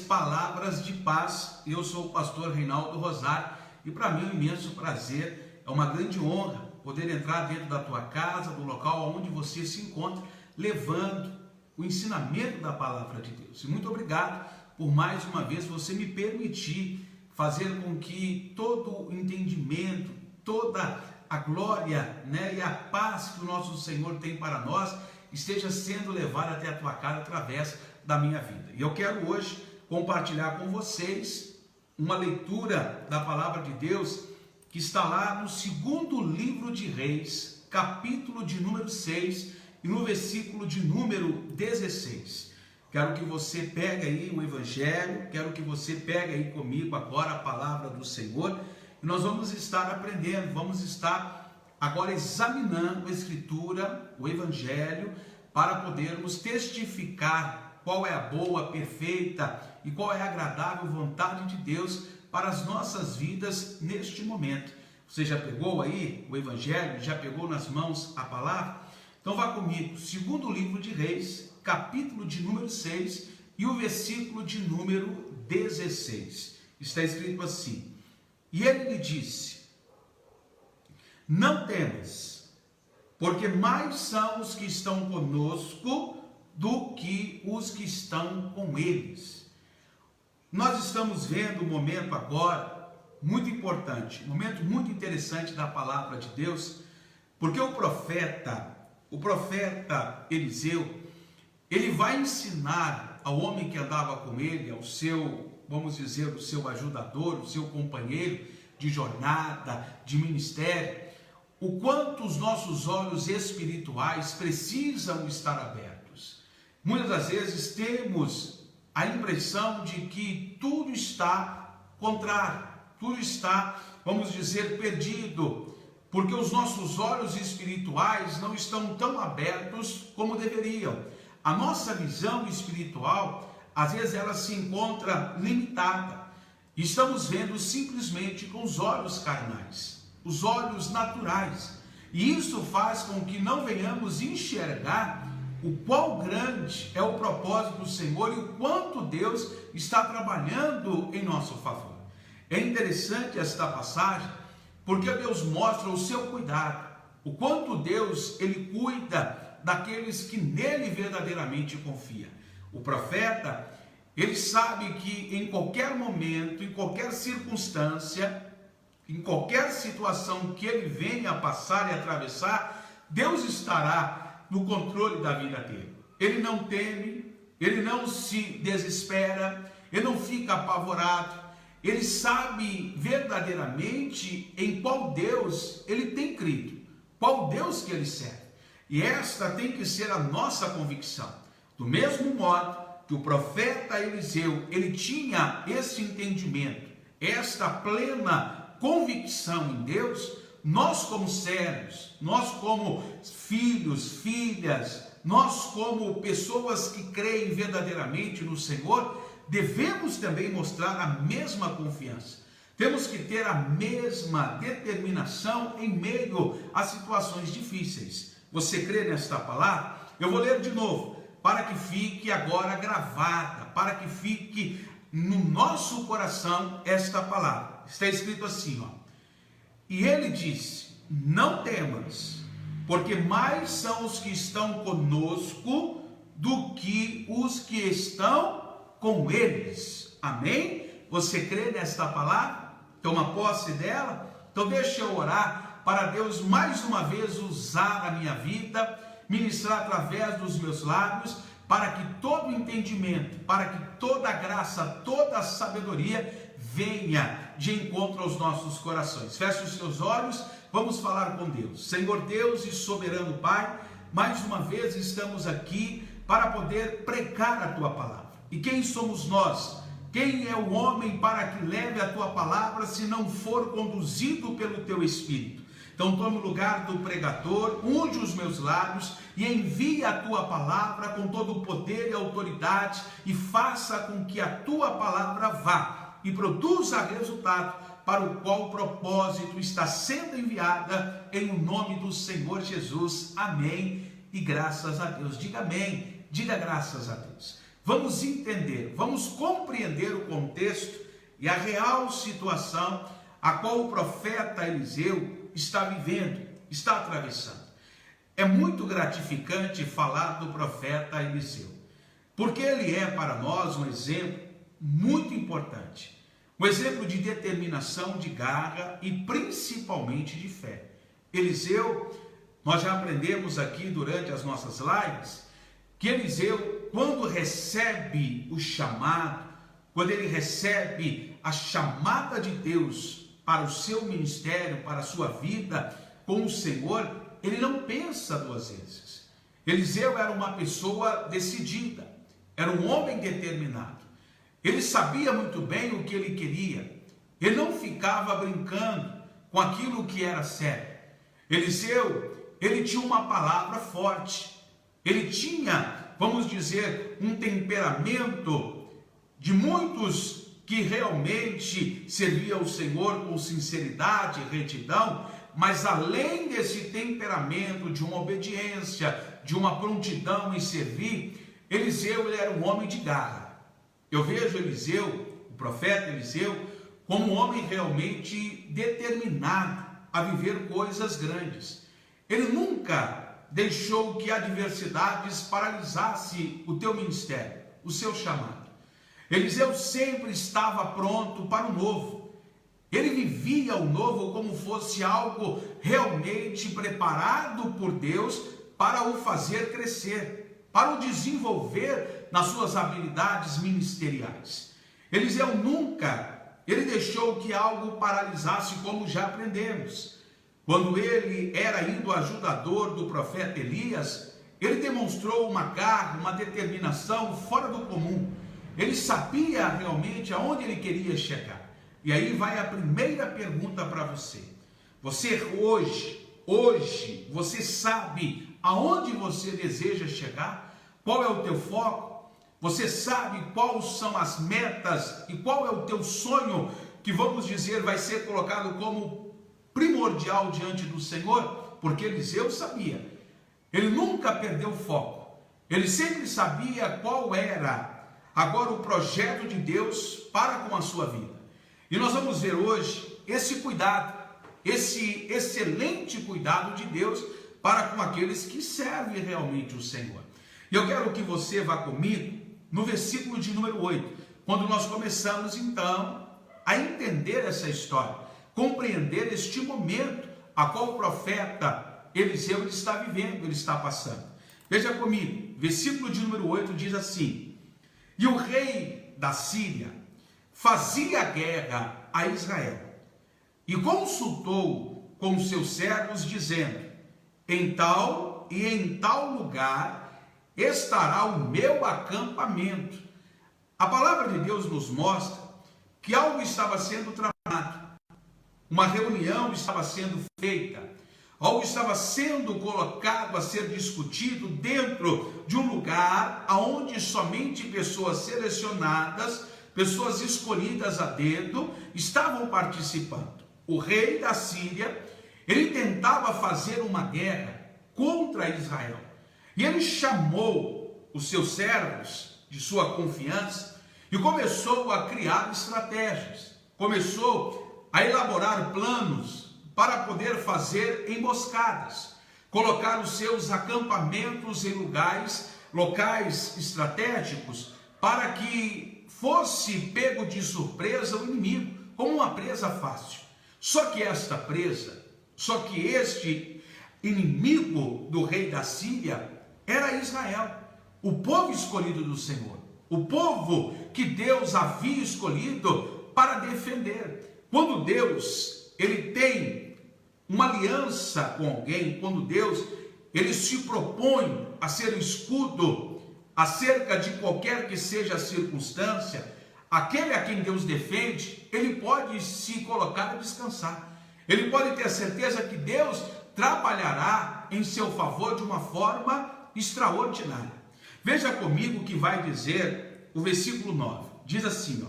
Palavras de Paz. Eu sou o pastor Reinaldo Rosário e para mim é um imenso prazer, é uma grande honra poder entrar dentro da tua casa, do local onde você se encontra, levando o ensinamento da Palavra de Deus. E muito obrigado por mais uma vez você me permitir fazer com que todo o entendimento, toda a glória, e a paz que o nosso Senhor tem para nós esteja sendo levada até a tua casa através da minha vida. E eu quero hoje compartilhar com vocês uma leitura da Palavra de Deus que está lá no segundo livro de Reis, capítulo de número 6 e no versículo de número 16. Quero que você pegue aí o Evangelho, quero que você pegue aí comigo agora a Palavra do Senhor e nós vamos estar aprendendo, vamos estar agora examinando a Escritura, o Evangelho, para podermos testificar qual é a boa, perfeita e qual é a agradável vontade de Deus para as nossas vidas neste momento. Você já pegou aí o Evangelho? Já pegou nas mãos a palavra? Então vá comigo, segundo livro de Reis, capítulo de número 6 e o versículo de número 16. Está escrito assim: e ele lhe disse: não temas, porque mais são os que estão conosco do que os que estão com eles. Nós estamos vendo um momento agora muito importante, um momento muito interessante da palavra de Deus, porque o profeta Eliseu, ele vai ensinar ao homem que andava com ele, ao seu, vamos dizer, o seu ajudador, o seu companheiro de jornada, de ministério, o quanto os nossos olhos espirituais precisam estar abertos. Muitas das vezes temos a impressão de que tudo está contrário, tudo está, vamos dizer, perdido, porque os nossos olhos espirituais não estão tão abertos como deveriam. A nossa visão espiritual, às vezes ela se encontra limitada. Estamos vendo simplesmente com os olhos carnais, os olhos naturais. E isso faz com que não venhamos enxergar o quão grande é o propósito do Senhor e o quanto Deus está trabalhando em nosso favor. É interessante esta passagem, porque Deus mostra o seu cuidado, o quanto Deus ele cuida daqueles que nele verdadeiramente confiam. O profeta, ele sabe que em qualquer momento, em qualquer circunstância, em qualquer situação que ele venha a passar e atravessar, Deus estará no controle da vida dele. Ele não teme, ele não se desespera, ele não fica apavorado, ele sabe verdadeiramente em qual Deus ele tem crido, qual Deus que ele serve. E esta tem que ser a nossa convicção. Do mesmo modo que o profeta Eliseu, ele tinha esse entendimento, esta plena convicção em Deus, nós como servos, nós como filhos, filhas, nós como pessoas que creem verdadeiramente no Senhor, devemos também mostrar a mesma confiança. Temos que ter a mesma determinação em meio a situações difíceis. Você crê nesta palavra? Eu vou ler de novo, para que fique agora gravada, para que fique no nosso coração esta palavra. Está escrito assim, e ele disse: não temas, porque mais são os que estão conosco do que os que estão com eles. Amém? Você crê nesta palavra? Toma posse dela? Então deixa eu orar para Deus mais uma vez usar a minha vida, ministrar através dos meus lábios, para que todo entendimento, para que toda graça, toda sabedoria venha de encontro aos nossos corações. Feche os seus olhos, vamos falar com Deus. Senhor Deus e soberano Pai, mais uma vez estamos aqui para poder pregar a Tua palavra. E quem somos nós? Quem é o homem para que leve a Tua palavra se não for conduzido pelo Teu Espírito? Então tome o lugar do pregador, unge os meus lábios e envie a Tua palavra com todo o poder e autoridade e faça com que a Tua palavra vá e produza resultado para o qual o propósito está sendo enviada em nome do Senhor Jesus. Amém e graças a Deus. Diga amém, diga graças a Deus. vamos entender, vamos compreender o contexto e a real situação a qual o profeta Eliseu está vivendo, está atravessando. É muito gratificante falar do profeta Eliseu, porque ele é para nós um exemplo muito importante, um exemplo de determinação, de garra e principalmente de fé. Eliseu, nós já aprendemos aqui durante as nossas lives, que Eliseu, quando recebe o chamado, quando ele recebe a chamada de Deus para o seu ministério, para a sua vida com o Senhor, ele não pensa duas vezes. Eliseu era uma pessoa decidida, era um homem determinado. Ele sabia muito bem o que ele queria. Ele não ficava brincando com aquilo que era sério. Eliseu, ele tinha uma palavra forte. Ele tinha, vamos dizer, um temperamento de muitos que realmente serviam ao Senhor com sinceridade e retidão, mas além desse temperamento de uma obediência, de uma prontidão em servir, Eliseu ele era um homem de garra. Eu vejo Eliseu, o profeta Eliseu, como um homem realmente determinado a viver coisas grandes. Ele nunca deixou que adversidades paralisasse o teu ministério, o seu chamado. Eliseu sempre estava pronto para o novo. Ele vivia o novo como fosse algo realmente preparado por Deus para o fazer crescer, para o desenvolver nas suas habilidades ministeriais. Eliseu nunca deixou que algo paralisasse, como já aprendemos. Quando ele era ainda o ajudador do profeta Elias, ele demonstrou uma garra, uma determinação fora do comum. Ele sabia realmente aonde ele queria chegar. E aí vai a primeira pergunta para você. Você hoje, você sabe aonde você deseja chegar? Qual é o teu foco? Você sabe quais são as metas e qual é o teu sonho que, vamos dizer, vai ser colocado como primordial diante do Senhor? Porque Eliseu sabia. Ele nunca perdeu o foco. Ele sempre sabia qual era agora o projeto de Deus para com a sua vida. E nós vamos ver hoje esse cuidado, esse excelente cuidado de Deus para com aqueles que servem realmente o Senhor. E eu quero que você vá comigo no versículo de número 8, quando nós começamos então a entender essa história, compreender este momento a qual o profeta Eliseu ele está vivendo, ele está passando. Veja comigo, versículo de número 8 diz assim: e o rei da Síria fazia guerra a Israel e consultou com seus servos, dizendo: em tal e em tal lugar estará o meu acampamento. A palavra de Deus nos mostra que algo estava sendo tramado, uma reunião estava sendo feita, algo estava sendo colocado a ser discutido dentro de um lugar onde somente pessoas selecionadas, pessoas escolhidas a dedo, estavam participando. O rei da Síria, ele tentava fazer uma guerra contra Israel. E ele chamou os seus servos de sua confiança e começou a criar estratégias, começou a elaborar planos para poder fazer emboscadas, colocar os seus acampamentos em locais estratégicos para que fosse pego de surpresa o inimigo, como uma presa fácil. Só que este inimigo do rei da Síria era Israel, o povo escolhido do Senhor, o povo que Deus havia escolhido para defender. Quando Deus ele tem uma aliança com alguém, quando Deus ele se propõe a ser um escudo acerca de qualquer que seja a circunstância, aquele a quem Deus defende, ele pode se colocar a descansar. Ele pode ter a certeza que Deus trabalhará em seu favor de uma forma extraordinária. Veja comigo o que vai dizer o versículo 9. Diz assim,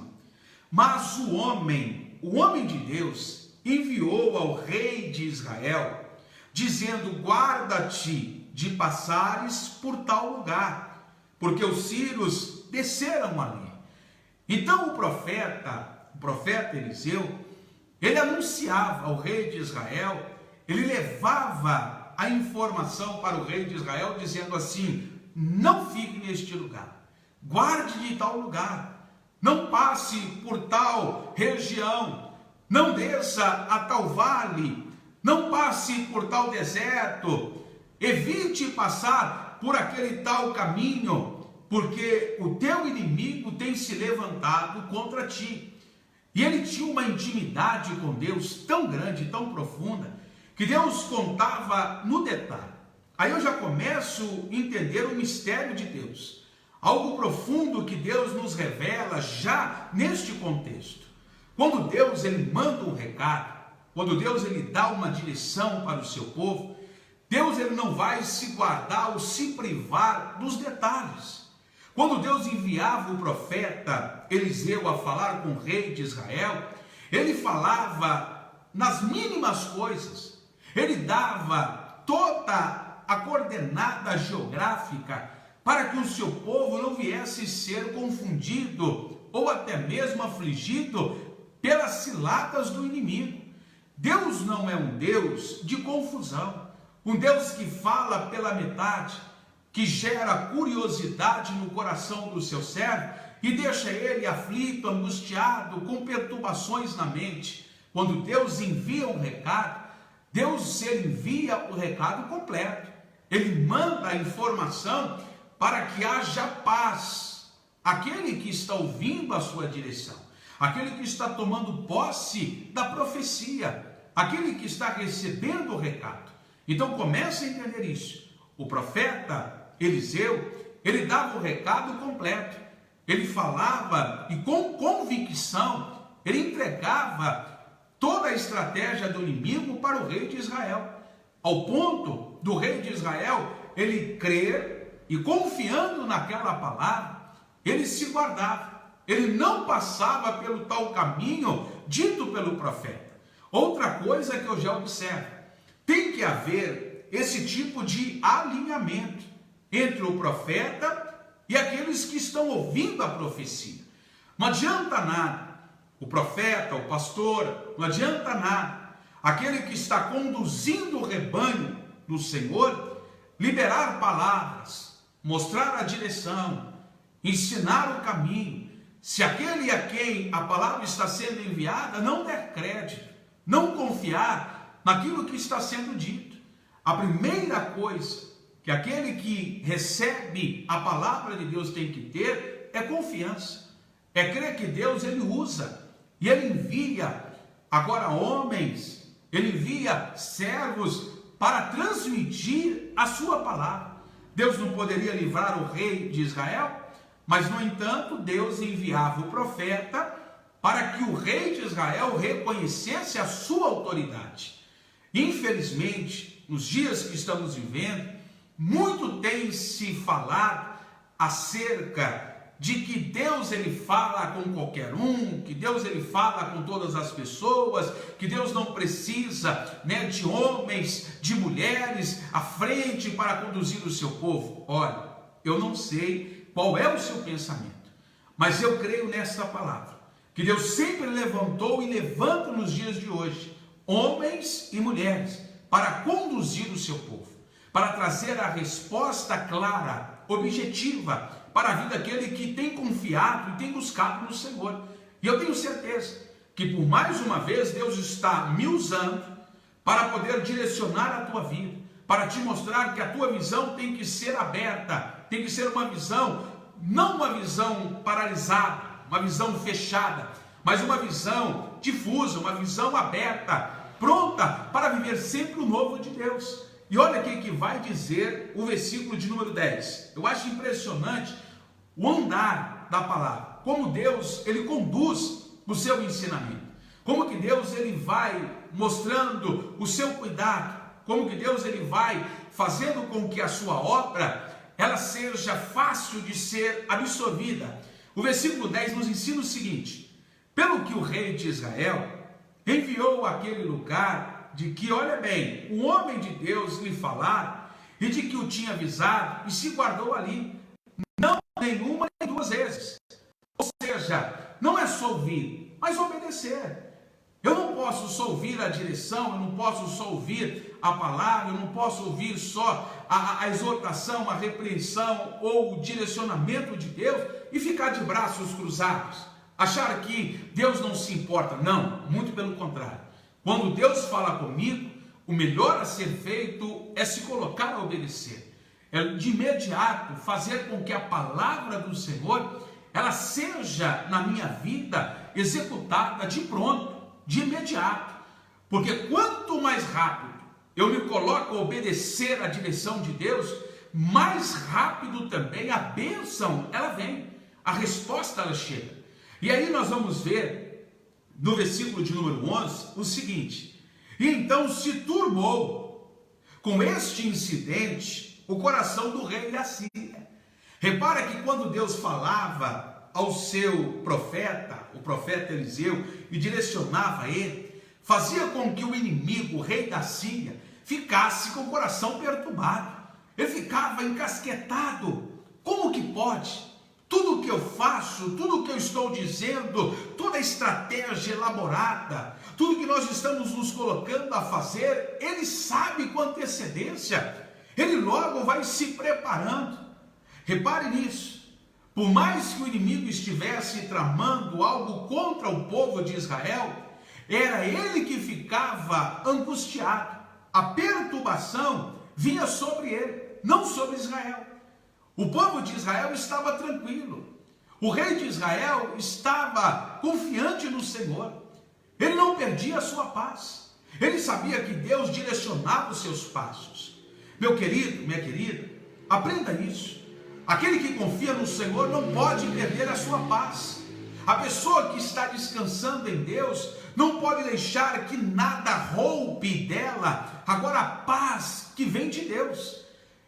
mas o homem de Deus enviou ao rei de Israel, dizendo: guarda-te de passares por tal lugar, porque os sírios desceram ali. Então o profeta Eliseu, ele anunciava ao rei de Israel, ele levava a informação para o rei de Israel, dizendo assim: não fique neste lugar, guarde de tal lugar, não passe por tal região, não desça a tal vale, não passe por tal deserto, evite passar por aquele tal caminho, porque o teu inimigo tem se levantado contra ti. E ele tinha uma intimidade com Deus tão grande, tão profunda, que Deus contava no detalhe. Aí eu já começo a entender o mistério de Deus, algo profundo que Deus nos revela já neste contexto. Quando Deus ele manda um recado, quando Deus ele dá uma direção para o seu povo, Deus ele não vai se guardar ou se privar dos detalhes. Quando Deus enviava o profeta Eliseu a falar com o rei de Israel, ele falava nas mínimas coisas, ele dava toda a coordenada geográfica para que o seu povo não viesse ser confundido ou até mesmo afligido pelas ciladas do inimigo. Deus não é um Deus de confusão, um Deus que fala pela metade, que gera curiosidade no coração do seu servo e deixa ele aflito, angustiado, com perturbações na mente. Quando Deus envia um recado, Deus envia o recado completo. Ele manda a informação para que haja paz. Aquele que está ouvindo a sua direção, aquele que está tomando posse da profecia, aquele que está recebendo o recado. Então comece a entender isso. O profeta Eliseu, ele dava o recado completo, ele falava e com convicção, ele entregava toda a estratégia do inimigo para o rei de Israel, ao ponto do rei de Israel, ele crer e confiando naquela palavra, ele se guardava, ele não passava pelo tal caminho dito pelo profeta. Outra coisa que eu já observo, tem que haver esse tipo de alinhamento entre o profeta e aqueles que estão ouvindo a profecia. Não adianta nada o profeta, o pastor, não adianta nada aquele que está conduzindo o rebanho do Senhor liberar palavras, mostrar a direção, ensinar o caminho, se aquele a quem a palavra está sendo enviada não der crédito, não confiar naquilo que está sendo dito. A primeira coisa que aquele que recebe a palavra de Deus tem que ter é confiança, é crer que Deus ele usa e ele envia agora homens, ele envia servos para transmitir a sua palavra. Deus não poderia livrar o rei de Israel, mas no entanto Deus enviava o profeta para que o rei de Israel reconhecesse a sua autoridade. Infelizmente, nos dias que estamos vivendo, muito tem se falado acerca de que Deus ele fala com qualquer um, que Deus ele fala com todas as pessoas, que Deus não precisa, de homens, de mulheres à frente para conduzir o seu povo. Olha, eu não sei qual é o seu pensamento, mas eu creio nesta palavra, que Deus sempre levantou e levanta nos dias de hoje homens e mulheres para conduzir o seu povo, para trazer a resposta clara, objetiva, para a vida daquele que tem confiado e tem buscado no Senhor. E eu tenho certeza que por mais uma vez Deus está me usando para poder direcionar a tua vida, para te mostrar que a tua visão tem que ser aberta, tem que ser uma visão, não uma visão paralisada, uma visão fechada, mas uma visão difusa, uma visão aberta, pronta para viver sempre o novo de Deus. E olha aqui que vai dizer o versículo de número 10. Eu acho impressionante o andar da palavra, como Deus ele conduz o seu ensinamento, como que Deus ele vai mostrando o seu cuidado, como que Deus ele vai fazendo com que a sua obra ela seja fácil de ser absorvida. O versículo 10 nos ensina o seguinte: pelo que o rei de Israel enviou àquele lugar de que, olha bem, o homem de Deus lhe falara e de que o tinha avisado e se guardou ali, não nenhuma nem duas vezes. Ou seja, não é só ouvir, mas obedecer. Eu não posso só ouvir a direção, eu não posso só ouvir a palavra, eu não posso ouvir só a exortação, a repreensão ou o direcionamento de Deus e ficar de braços cruzados, achar que Deus não se importa. Não, muito pelo contrário. Quando Deus fala comigo, o melhor a ser feito é se colocar a obedecer. É de imediato fazer com que a palavra do Senhor ela seja na minha vida executada de pronto, de imediato. Porque quanto mais rápido eu me coloco a obedecer a direção de Deus, mais rápido também a bênção ela vem, a resposta ela chega. E aí nós vamos ver no versículo de número 11 o seguinte: e então se turbou com este incidente o coração do rei da Síria. Repara que quando Deus falava ao seu profeta, o profeta Eliseu, e direcionava ele, fazia com que o inimigo, o rei da Síria, ficasse com o coração perturbado. Ele ficava encasquetado. Como que pode? Tudo que eu faço, tudo que eu estou dizendo, toda a estratégia elaborada, tudo que nós estamos nos colocando a fazer, ele sabe com antecedência. Ele logo vai se preparando. Repare nisso. Por mais que o inimigo estivesse tramando algo contra o povo de Israel, era ele que ficava angustiado. A perturbação vinha sobre ele, não sobre Israel. O povo de Israel estava tranquilo. O rei de Israel estava confiante no Senhor. Ele não perdia a sua paz. Ele sabia que Deus direcionava os seus passos. Meu querido, minha querida, aprenda isso. Aquele que confia no Senhor não pode perder a sua paz. A pessoa que está descansando em Deus não pode deixar que nada roube dela agora a paz que vem de Deus.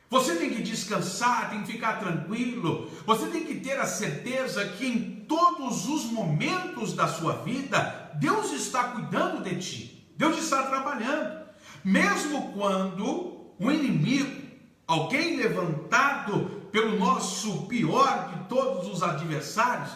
Você tem que descansar, tem que ficar tranquilo. Você tem que ter a certeza que em todos os momentos da sua vida, Deus está cuidando de ti. Deus está trabalhando. Mesmo quando o inimigo, alguém levantado pelo nosso pior de todos os adversários,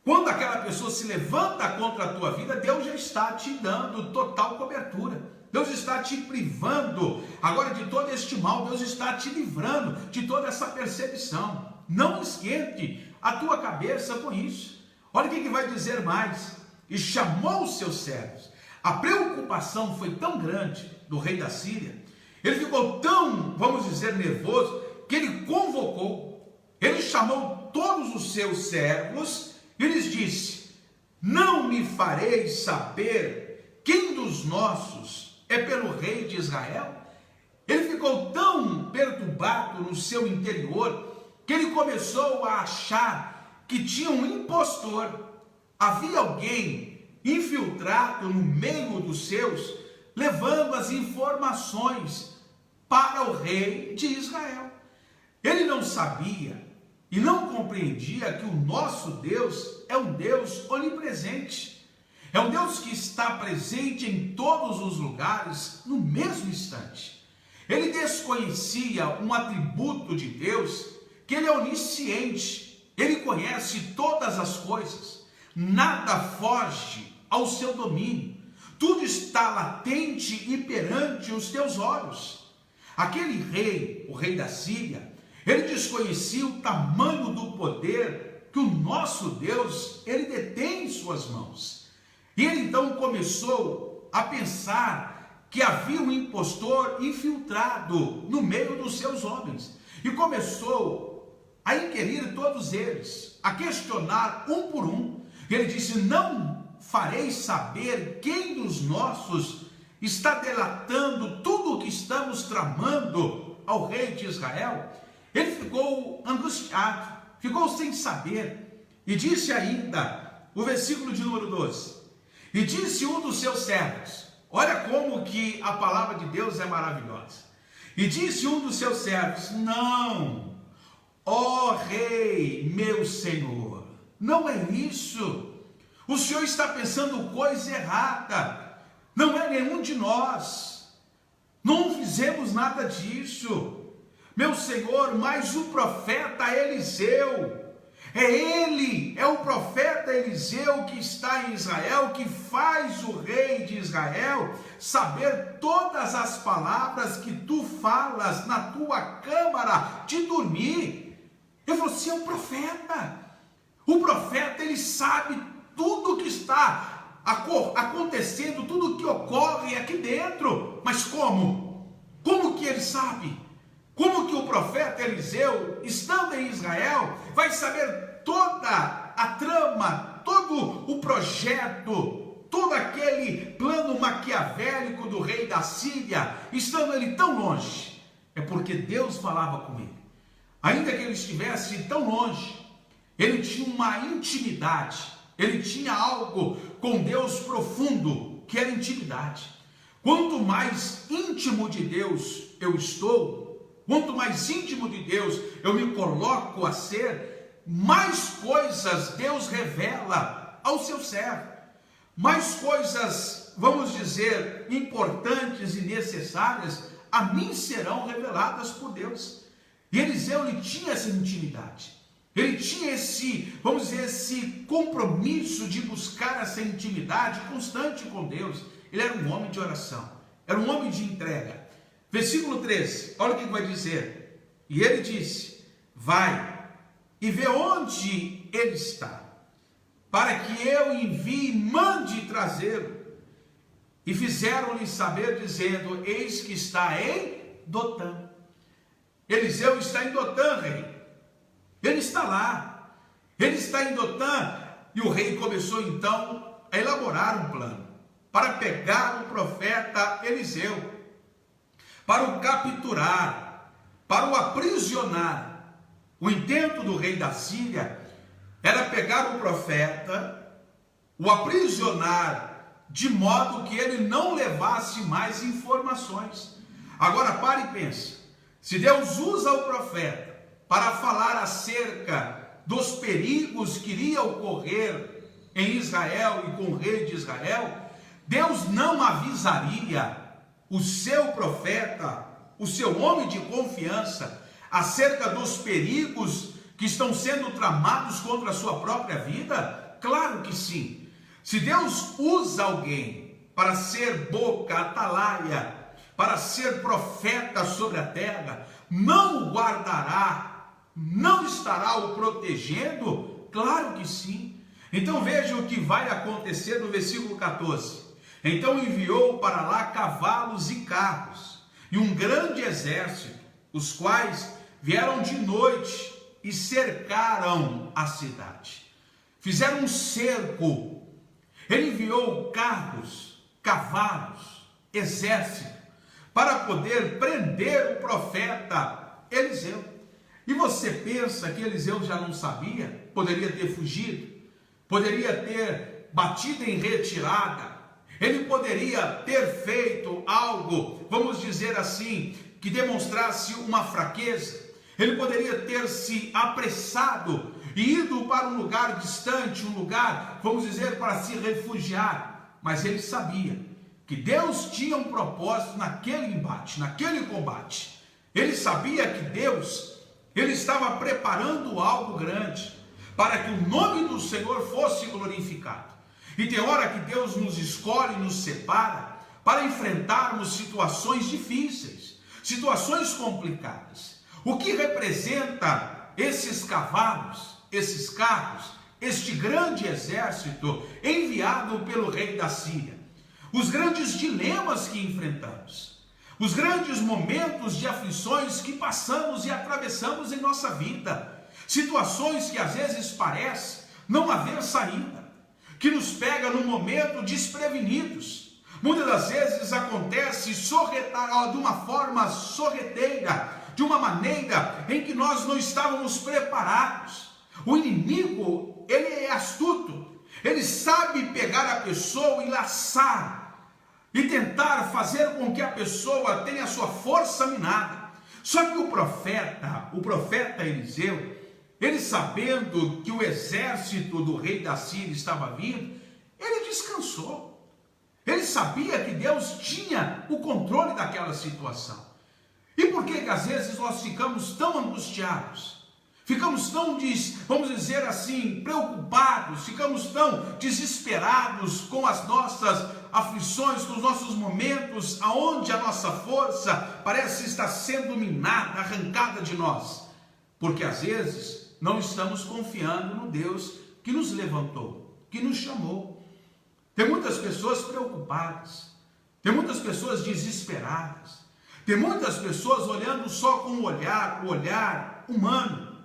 quando aquela pessoa se levanta contra a tua vida, Deus já está te dando total cobertura. Deus está te privando agora de todo este mal. Deus está te livrando de toda essa perseguição. Não esquente a tua cabeça com isso. Olha o que vai dizer mais. E chamou os seus servos. A preocupação foi tão grande do rei da Síria. Ele ficou tão, vamos dizer, nervoso, que ele convocou. Ele chamou todos os seus servos e lhes disse: não me fareis saber quem dos nossos é pelo rei de Israel? Ele ficou tão perturbado no seu interior que ele começou a achar que tinha um impostor. Havia alguém infiltrado no meio dos seus, levando as informações para o rei de Israel. Ele não sabia e não compreendia que o nosso Deus é um Deus onipresente. É um Deus que está presente em todos os lugares no mesmo instante. Ele desconhecia um atributo de Deus, que ele é onisciente. Ele conhece todas as coisas. Nada foge ao seu domínio. Tudo está latente e perante os teus olhos. Aquele rei, o rei da Síria, ele desconhecia o tamanho do poder que o nosso Deus, ele detém em suas mãos. E ele então começou a pensar que havia um impostor infiltrado no meio dos seus homens. E começou a inquirir todos eles, a questionar um por um. E ele disse: não farei saber quem dos nossos está delatando tudo o que estamos tramando ao rei de Israel. Ele ficou angustiado, ficou sem saber. E disse ainda, o versículo de número 12: e disse um dos seus servos, olha como que a palavra de Deus é maravilhosa. E disse um dos seus servos: não, ó rei, meu senhor, não é isso. O senhor está pensando coisa errada. Não é nenhum de nós. Não fizemos nada disso. Meu senhor, mas o profeta Eliseu, É ele, é o profeta Eliseu que está em Israel, que faz o rei de Israel saber todas as palavras que tu falas na tua câmara de dormir. Ele falou, você é o profeta. O profeta, ele sabe tudo que está acontecendo, tudo que ocorre aqui dentro. Mas como? Como que ele sabe? Como que o profeta Eliseu, estando em Israel, vai saber toda a trama, todo o projeto, todo aquele plano maquiavélico do rei da Síria, estando ele tão longe? É porque Deus falava com ele. Ainda que ele estivesse tão longe, ele tinha uma intimidade, ele tinha algo com Deus profundo, que era intimidade. Quanto mais íntimo de Deus eu estou, quanto mais íntimo de Deus eu me coloco a ser, mais coisas Deus revela ao seu servo. Mais coisas, vamos dizer, importantes e necessárias a mim serão reveladas por Deus. E Eliseu, ele tinha essa intimidade. Ele tinha esse, vamos dizer, esse compromisso de buscar essa intimidade constante com Deus. Ele era um homem de oração, era um homem de entrega. Versículo 13, olha o que vai dizer. E ele disse, vai e vê onde ele está, para que eu envie e mande trazê-lo. E fizeram-lhe saber, dizendo, eis que está em Dotã. Eliseu está em Dotã, rei. Ele está lá. Ele está em Dotã. E o rei começou então a elaborar um plano para pegar o profeta Eliseu, para o capturar, para o aprisionar. O intento do rei da Síria era pegar o profeta, o aprisionar, de modo que ele não levasse mais informações. Agora pare e pense, se Deus usa o profeta para falar acerca dos perigos que iria ocorrer em Israel e com o rei de Israel, Deus não avisaria o seu profeta, o seu homem de confiança, acerca dos perigos que estão sendo tramados contra a sua própria vida? Claro que sim. Se Deus usa alguém para ser boca, atalaia, para ser profeta sobre a terra, não o guardará, não estará o protegendo? Claro que sim. Então veja o que vai acontecer no versículo 14. Então enviou para lá cavalos e carros, e um grande exército, os quais vieram de noite e cercaram a cidade. Fizeram um cerco. Ele enviou carros, cavalos, exército, para poder prender o profeta Eliseu. E você pensa que Eliseu já não sabia? Poderia ter fugido, poderia ter batido em retirada, ele poderia ter feito algo, vamos dizer assim, que demonstrasse uma fraqueza. Ele poderia ter se apressado e ido para um lugar distante, um lugar, vamos dizer, para se refugiar. Mas ele sabia que Deus tinha um propósito naquele embate, naquele combate. Ele sabia que Deus, ele estava preparando algo grande para que o nome do Senhor fosse glorificado. E tem hora que Deus nos escolhe, nos separa para enfrentarmos situações difíceis, situações complicadas. O que representa esses cavalos, esses carros, este grande exército enviado pelo rei da Síria? Os grandes dilemas que enfrentamos, os grandes momentos de aflições que passamos e atravessamos em nossa vida, situações que às vezes parece não haver saída, que nos pega no momento desprevenidos. Muitas das vezes acontece de uma forma sorrateira, de uma maneira em que nós não estávamos preparados. O inimigo, ele é astuto, ele sabe pegar a pessoa e laçar, e tentar fazer com que a pessoa tenha a sua força minada. Só que o profeta Eliseu, ele sabendo que o exército do rei da Síria estava vindo, ele descansou. Ele sabia que Deus tinha o controle daquela situação. E por que às vezes nós ficamos tão angustiados? ficamos tão, vamos dizer assim, preocupados, ficamos tão desesperados com as nossas aflições, com os nossos momentos, aonde a nossa força parece estar sendo minada, arrancada de nós, porque às vezes não estamos confiando no Deus que nos levantou, que nos chamou. Tem muitas pessoas preocupadas, tem muitas pessoas desesperadas, tem muitas pessoas olhando só com o olhar humano,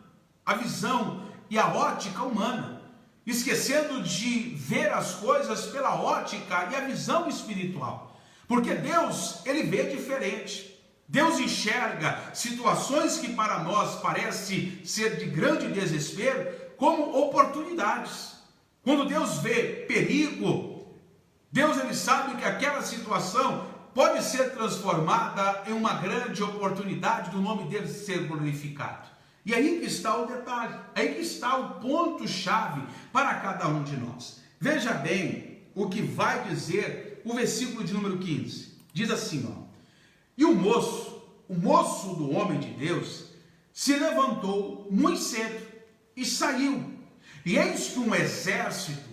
a visão e a ótica humana, esquecendo de ver as coisas pela ótica e a visão espiritual, porque Deus, ele vê diferente. Deus enxerga situações que para nós parecem ser de grande desespero como oportunidades. Quando Deus vê perigo, Deus, ele sabe que aquela situação pode ser transformada em uma grande oportunidade do nome dele ser glorificado. E aí que está o detalhe, aí que está o ponto-chave para cada um de nós. Veja bem o que vai dizer o versículo de número 15. Diz assim, ó: e o moço do homem de Deus se levantou muito cedo e saiu. E eis que um exército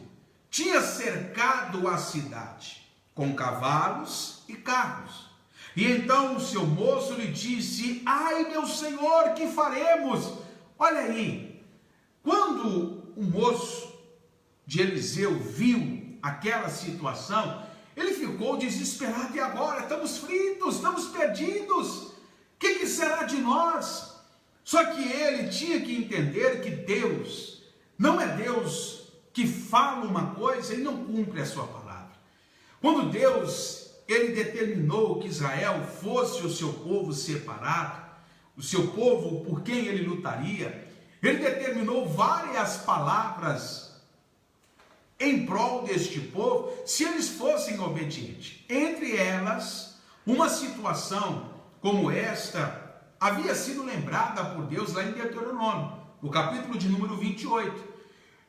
tinha cercado a cidade, com cavalos e carros. E então o seu moço lhe disse: ai, meu senhor, que faremos? Olha aí, quando o moço de Eliseu viu aquela situação, ele ficou desesperado. E agora? Estamos fritos, estamos perdidos. O que será de nós? Só que ele tinha que entender que Deus não é Deus que fala uma coisa e não cumpre a sua palavra. Quando Deus, ele determinou que Israel fosse o seu povo separado, o seu povo por quem ele lutaria, ele determinou várias palavras em prol deste povo, se eles fossem obedientes. Entre elas, uma situação como esta havia sido lembrada por Deus lá em Deuteronômio, no capítulo de número 28.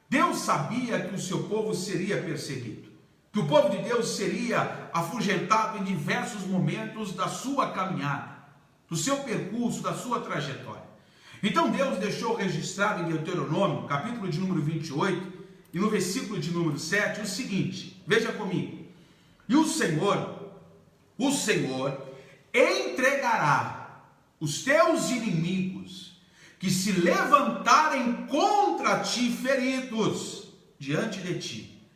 Deus sabia que o seu povo seria perseguido, que o povo de Deus seria afugentado em diversos momentos da sua caminhada, do seu percurso, da sua trajetória. Então Deus deixou registrado em Deuteronômio, capítulo de número 28, e no versículo de número 7, o seguinte, veja comigo: e o Senhor entregará os teus inimigos que se levantarem contra ti feridos diante de ti.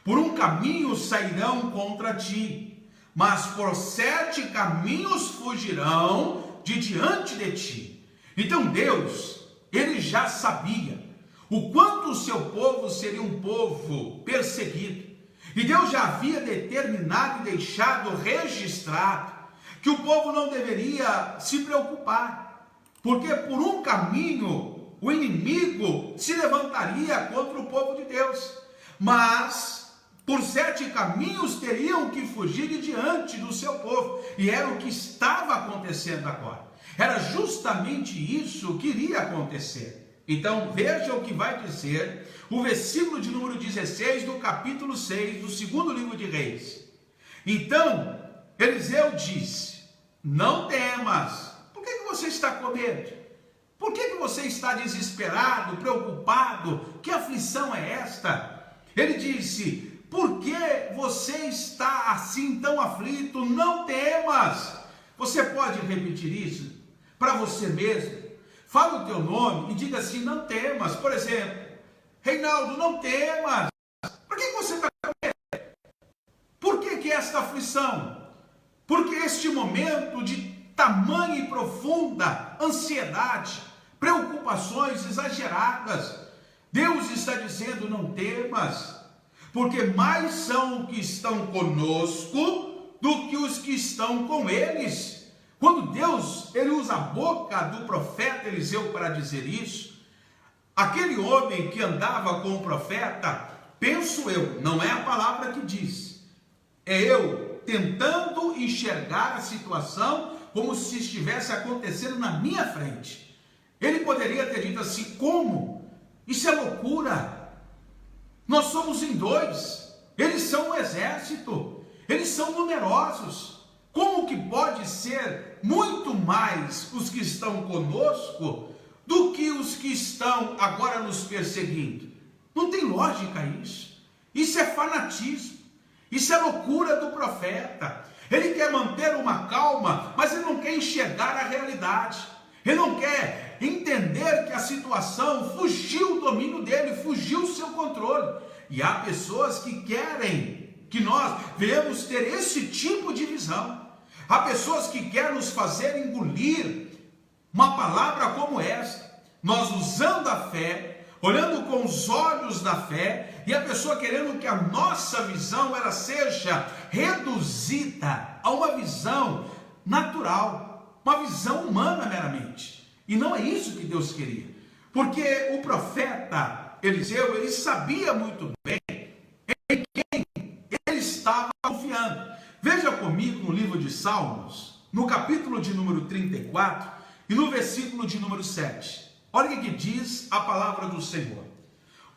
Por um caminho sairão contra ti, mas por 7 caminhos fugirão de diante de ti. Então Deus, ele já sabia o quanto o seu povo seria um povo perseguido. E Deus já havia determinado e deixado registrado que o povo não deveria se preocupar, porque por um caminho o inimigo se levantaria contra o povo de Deus, mas por 7 caminhos teriam que fugir de diante do seu povo, e era o que estava acontecendo agora. Era justamente isso que iria acontecer. Então veja o que vai dizer o versículo de número 16 do capítulo 6 do segundo livro de Reis. Então Eliseu disse: não temas. Por que você está com medo? Por que você está desesperado, preocupado? Que aflição é esta? Ele disse: por que você está assim tão aflito? Não temas. Você pode repetir isso para você mesmo? Fala o teu nome e diga assim: não temas. Por exemplo, Reinaldo, não temas. Por que você está com medo? Por que esta aflição? Porque este momento de tamanha e profunda ansiedade, preocupações exageradas, Deus está dizendo: não temas, porque mais são os que estão conosco do que os que estão com eles. Quando Deus, ele usa a boca do profeta Eliseu para dizer isso, aquele homem que andava com o profeta, penso eu, não é a palavra que diz, é eu tentando enxergar a situação como se estivesse acontecendo na minha frente. Ele poderia ter dito assim: como? Isso é loucura. Nós somos em 2, eles são um exército, eles são numerosos. Como que pode ser muito mais os que estão conosco do que os que estão agora nos perseguindo. Não tem lógica isso. Isso é fanatismo. Isso é loucura do profeta. Ele quer manter uma calma, mas ele não quer enxergar a realidade. Ele não quer entender que a situação fugiu do domínio dele, fugiu do seu controle. E há pessoas que querem que nós venhamos ter esse tipo de visão. Há pessoas que querem nos fazer engolir uma palavra como esta. Nós usando a fé, olhando com os olhos da fé, e a pessoa querendo que a nossa visão ela seja reduzida a uma visão natural, uma visão humana meramente. E não é isso que Deus queria. Porque o profeta Eliseu, ele sabia muito bem em quem ele estava confiando. Veja comigo no livro de Salmos, no capítulo de número 34 e no versículo de número 7. Olha o que diz a palavra do Senhor.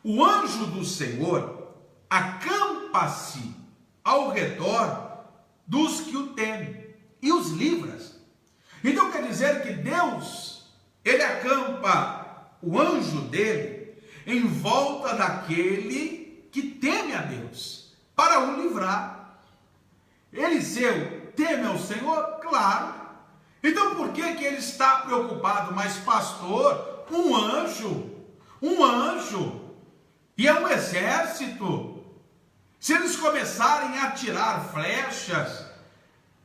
O anjo do Senhor acampa-se ao redor dos que o temem e os livra. Então quer dizer que Deus, ele acampa o anjo dele em volta daquele que teme a Deus, para o livrar. Eliseu teme ao Senhor? Claro. Então por que ele está preocupado? Mas pastor, um anjo, e é um exército. Se eles começarem a atirar flechas,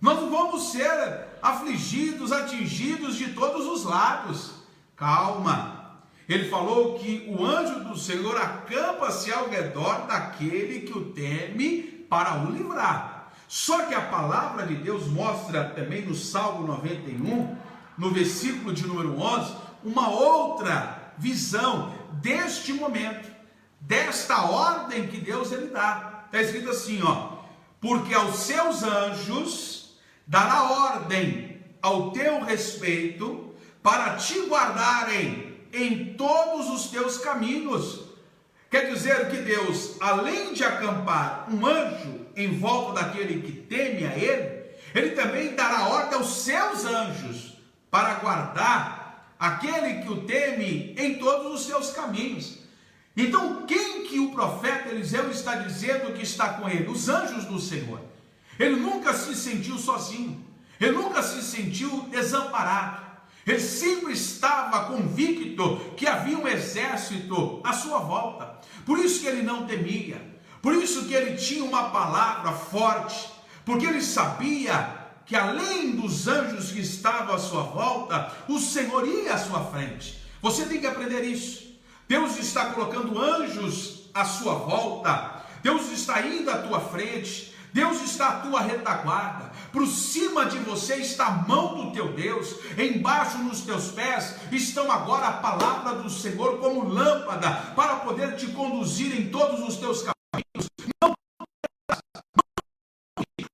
nós vamos ser afligidos, atingidos de todos os lados. Calma. Ele falou que o anjo do Senhor acampa-se ao redor daquele que o teme para o livrar. Só que a palavra de Deus mostra também no Salmo 91, no versículo de número 11, uma outra visão deste momento, desta ordem que Deus ele dá. Está escrito assim, ó: porque aos seus anjos dará ordem ao teu respeito para te guardarem em todos os teus caminhos. Quer dizer que Deus, além de acampar um anjo em volta daquele que teme a ele também dará ordem aos seus anjos para guardar aquele que o teme em todos os seus caminhos. Então, quem que o profeta Eliseu está dizendo que está com ele? Os anjos do Senhor. Ele nunca se sentiu sozinho, ele nunca se sentiu desamparado. Ele sempre estava convicto que havia um exército à sua volta. Por isso que ele não temia. Por isso que ele tinha uma palavra forte. Porque ele sabia que além dos anjos que estavam à sua volta, o Senhor ia à sua frente. Você tem que aprender isso. Deus está colocando anjos à sua volta. Deus está indo à tua frente. Deus está à tua retaguarda. Por cima de você está a mão do teu Deus. Embaixo nos teus pés estão agora a palavra do Senhor como lâmpada para poder te conduzir em todos os teus caminhos. Não,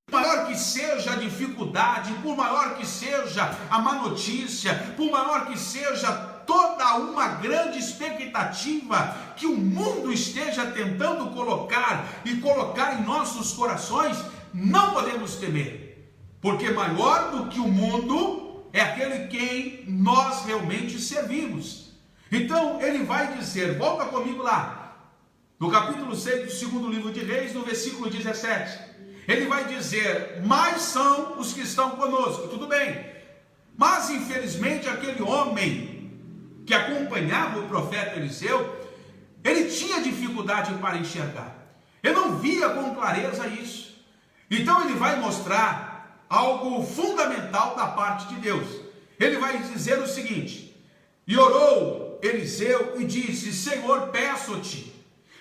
por maior que seja a dificuldade, por maior que seja a má notícia, por maior que seja toda uma grande expectativa que o mundo esteja tentando colocar em nossos corações, não podemos temer, porque maior do que o mundo é aquele quem nós realmente servimos. Então ele vai dizer, volta comigo lá, no capítulo 6 do segundo livro de Reis, no versículo 17, ele vai dizer, mais são os que estão conosco, tudo bem, mas infelizmente aquele homem que acompanhava o profeta Eliseu, ele tinha dificuldade para enxergar, ele não via com clareza isso. Então ele vai mostrar algo fundamental da parte de Deus. Ele vai dizer o seguinte: e orou Eliseu e disse, Senhor, peço-te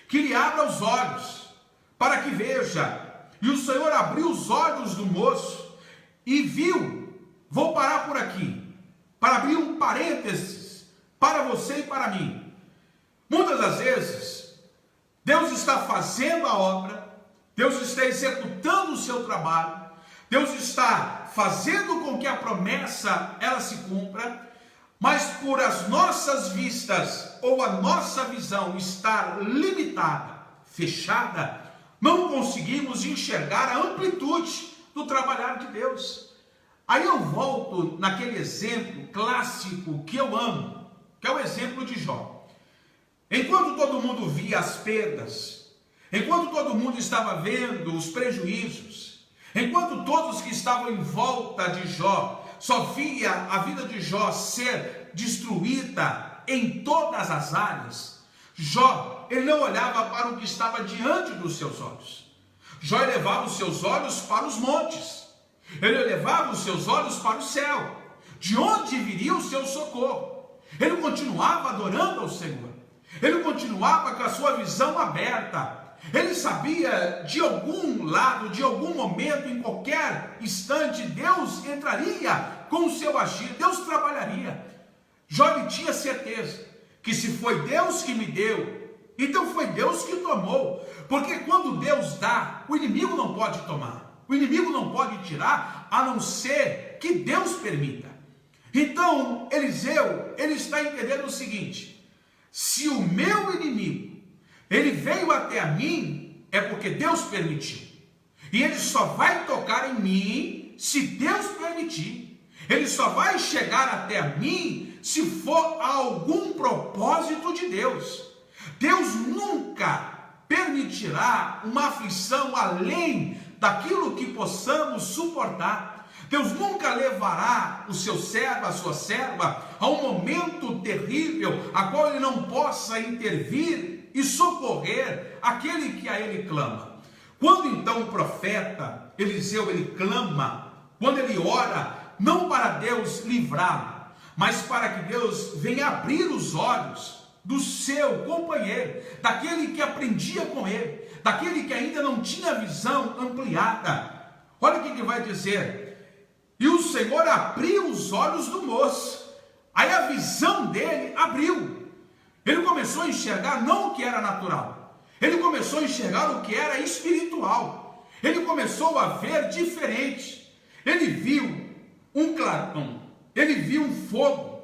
que lhe abra os olhos para que veja. E o Senhor abriu os olhos do moço e viu. Vou parar por aqui para abrir um parênteses para você e para mim. Muitas das vezes Deus está fazendo a obra, Deus está executando o seu trabalho, Deus está fazendo com que a promessa ela se cumpra, mas por as nossas vistas ou a nossa visão estar limitada, fechada, não conseguimos enxergar a amplitude do trabalhar de Deus. Aí eu volto naquele exemplo clássico que eu amo, que é o exemplo de Jó. Enquanto todo mundo via as perdas, enquanto todo mundo estava vendo os prejuízos, enquanto todos que estavam em volta de Jó só via a vida de Jó ser destruída em todas as áreas, Jó, ele não olhava para o que estava diante dos seus olhos. Jó elevava os seus olhos para os montes, ele elevava os seus olhos para o céu, de onde viria o seu socorro. Ele continuava adorando ao Senhor, ele continuava com a sua visão aberta. Ele sabia de algum lado, de algum momento, em qualquer instante, Deus entraria com o seu agir, Deus trabalharia. Jó ele tinha certeza que se foi Deus que me deu, então foi Deus que tomou, porque quando Deus dá, o inimigo não pode tomar, o inimigo não pode tirar, a não ser que Deus permita. Então Eliseu, ele está entendendo o seguinte: se o meu inimigo, ele veio até mim, é porque Deus permitiu, e ele só vai tocar em mim se Deus permitir, ele só vai chegar até mim se for algum propósito de Deus. Deus nunca permitirá uma aflição além daquilo que possamos suportar. Deus nunca levará o seu servo, a sua serva, a um momento terrível, a qual ele não possa intervir e socorrer aquele que a ele clama. Quando então o profeta Eliseu, ele clama, quando ele ora, não para Deus livrá-lo, mas para que Deus venha abrir os olhos do seu companheiro, daquele que aprendia com ele, daquele que ainda não tinha visão ampliada. Olha o que vai dizer: e o Senhor abriu os olhos do moço, aí a visão dele abriu, ele começou a enxergar não o que era natural, ele começou a enxergar o que era espiritual, ele começou a ver diferente, ele viu um clarão, ele viu um fogo,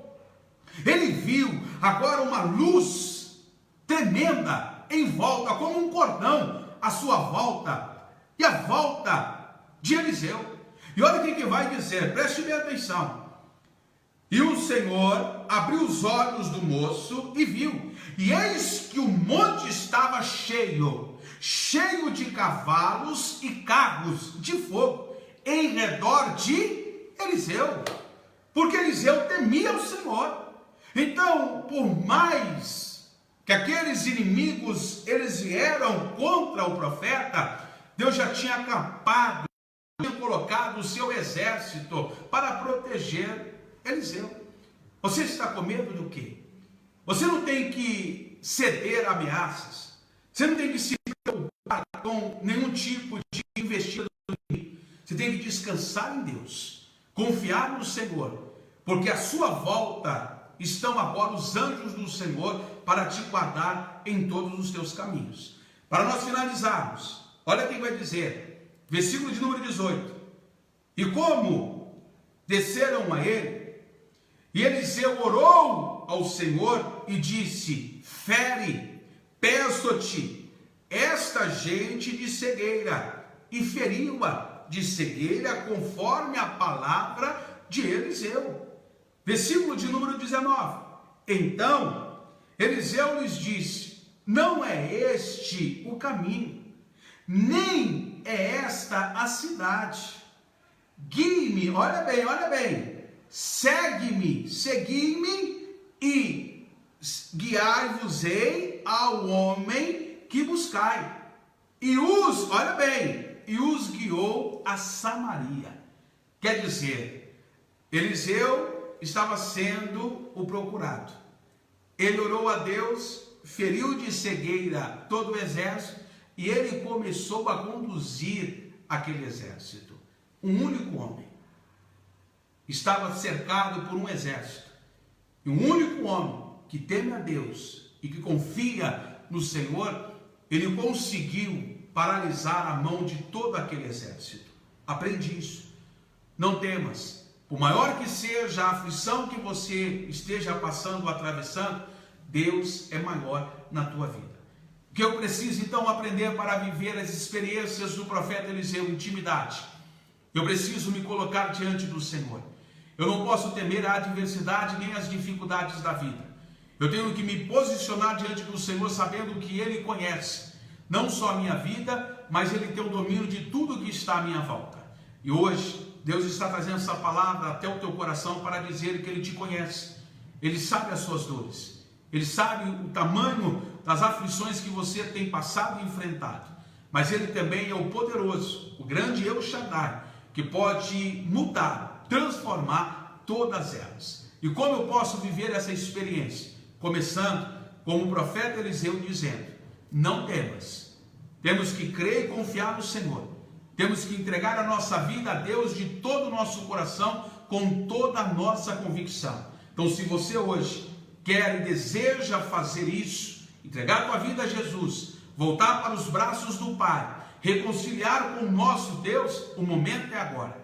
ele viu agora uma luz tremenda em volta, como um cordão à sua volta, e a volta de Eliseu. E olha o que vai dizer, preste bem atenção: e o Senhor abriu os olhos do moço e viu, e eis que o monte estava cheio de cavalos e carros de fogo em redor de Eliseu, porque Eliseu temia o Senhor. Então, por mais que aqueles inimigos eles vieram contra o profeta, Deus já tinha acampado, tinha colocado o seu exército para proteger Eliseu. Você está com medo do quê? Você não tem que ceder a ameaças, você não tem que se preocupar com nenhum tipo de investida do inimigo. Você tem que descansar em Deus, confiar no Senhor, porque à sua volta estão agora os anjos do Senhor para te guardar em todos os teus caminhos. Para nós finalizarmos, olha quem vai dizer, versículo de número 18: e como desceram a ele, e Eliseu orou ao Senhor e disse: fere, peço-te, esta gente de cegueira, e feriu-a de cegueira conforme a palavra de Eliseu. Versículo de número 19: então Eliseu lhes disse: não é este o caminho, nem é esta a cidade. Guie-me, olha bem, segue-me, segui-me e guiai-vos-ei ao homem que buscai. E os guiou a Samaria. Quer dizer, Eliseu estava sendo o procurado. Ele orou a Deus, feriu de cegueira todo o exército e ele começou a conduzir aquele exército. Um único homem estava cercado por um exército. E um único homem que teme a Deus e que confia no Senhor, ele conseguiu paralisar a mão de todo aquele exército. Aprende isso. Não temas. Por maior que seja a aflição que você esteja passando, atravessando, Deus é maior na tua vida. O que eu preciso então aprender para viver as experiências do profeta Eliseu, intimidade? Eu preciso me colocar diante do Senhor. Eu não posso temer a adversidade nem as dificuldades da vida. Eu tenho que me posicionar diante do Senhor sabendo que Ele conhece não só a minha vida, mas Ele tem o domínio de tudo que está à minha volta. E hoje, Deus está trazendo essa palavra até o teu coração para dizer que Ele te conhece. Ele sabe as suas dores. Ele sabe o tamanho das aflições que você tem passado e enfrentado. Mas Ele também é o poderoso, o grande El Shaddai, que pode mudar, transformar todas elas. E como eu posso viver essa experiência? Começando como o profeta Eliseu dizendo: não temas, temos que crer e confiar no Senhor, temos que entregar a nossa vida a Deus de todo o nosso coração, com toda a nossa convicção. Então, se você hoje quer e deseja fazer isso, entregar a tua vida a Jesus, voltar para os braços do Pai, reconciliar com o nosso Deus, o momento é agora.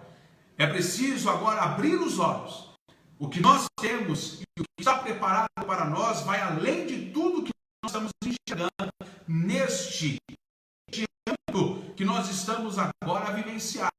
É preciso agora abrir os olhos. O que nós temos e o que está preparado para nós vai além de tudo que nós estamos enxergando neste âmbito que nós estamos agora a vivenciar.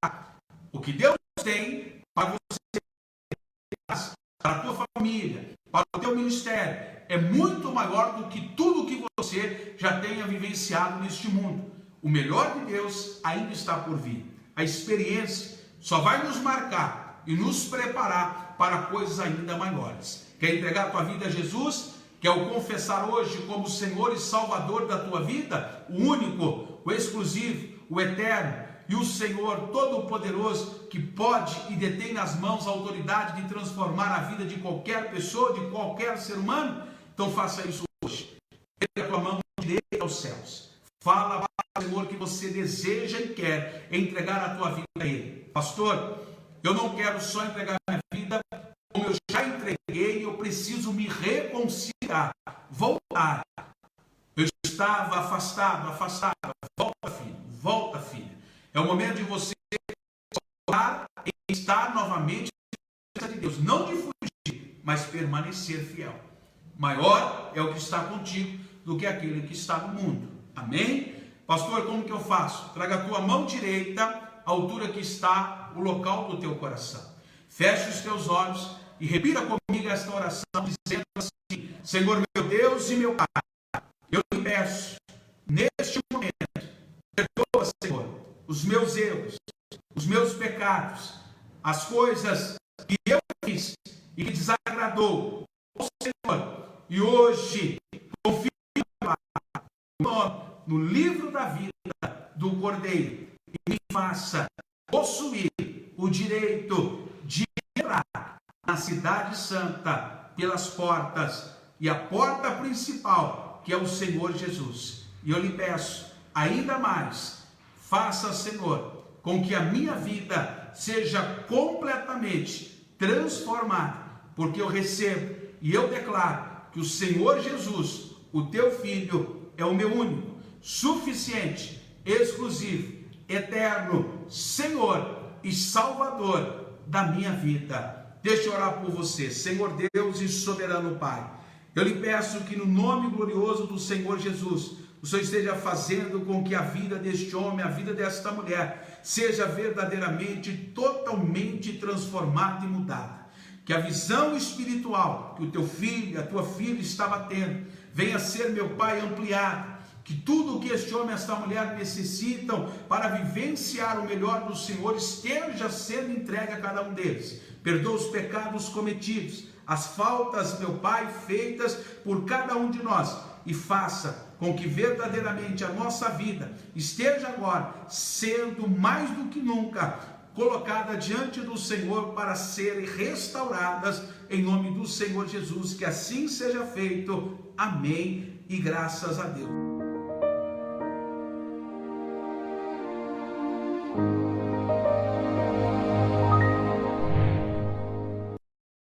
O que Deus tem para você, para a tua família, para o teu ministério, é muito maior do que tudo que você já tenha vivenciado neste mundo. O melhor de Deus ainda está por vir. A experiência só vai nos marcar e nos preparar para coisas ainda maiores. Quer entregar a tua vida a Jesus? Quer o confessar hoje como Senhor e Salvador da tua vida? O único, o exclusivo, o eterno e o Senhor Todo-Poderoso, que pode e detém nas mãos a autoridade de transformar a vida de qualquer pessoa, de qualquer ser humano? Então faça isso hoje. Pega a tua mão direita aos céus. Fala para o Senhor que você deseja e quer entregar a tua vida a Ele. Pastor, eu não quero só entregar a minha vida, como eu já entreguei, eu preciso me reconciliar, voltar. Eu estava afastado, volta filho, volta filha. É o momento de você voltar e estar novamente na presença de Deus, não de fugir, mas permanecer fiel. Maior é o que está contigo do que aquele que está no mundo. Amém? Pastor, como que eu faço? Traga a tua mão direita à altura que está o local do teu coração. Feche os teus olhos e repita comigo esta oração, dizendo assim: Senhor meu Deus e meu Pai, eu te peço, neste momento, perdoa, Senhor, os meus erros, os meus pecados, as coisas que eu fiz e que desagradou ao Senhor. E hoje, confio no livro da vida do Cordeiro e me faça possuir o direito de entrar na cidade santa pelas portas, e a porta principal, que é o Senhor Jesus. E eu lhe peço ainda mais, faça, Senhor, com que a minha vida seja completamente transformada, porque eu recebo e eu declaro que o Senhor Jesus, o teu Filho, é o meu único, suficiente, exclusivo, eterno Senhor e Salvador da minha vida. Deixa eu orar por você. Senhor Deus e soberano Pai, eu lhe peço que no nome glorioso do Senhor Jesus, o Senhor esteja fazendo com que a vida deste homem, a vida desta mulher, seja verdadeiramente, totalmente transformada e mudada. Que a visão espiritual que o teu filho, a tua filha estava tendo, venha ser, meu Pai, ampliada. Que tudo o que este homem e esta mulher necessitam para vivenciar o melhor do Senhor esteja sendo entregue a cada um deles. Perdoa os pecados cometidos, as faltas, meu Pai, feitas por cada um de nós, e faça com que verdadeiramente a nossa vida esteja agora sendo mais do que nunca colocada diante do Senhor para serem restauradas em nome do Senhor Jesus. Que assim seja feito. Amém e graças a Deus.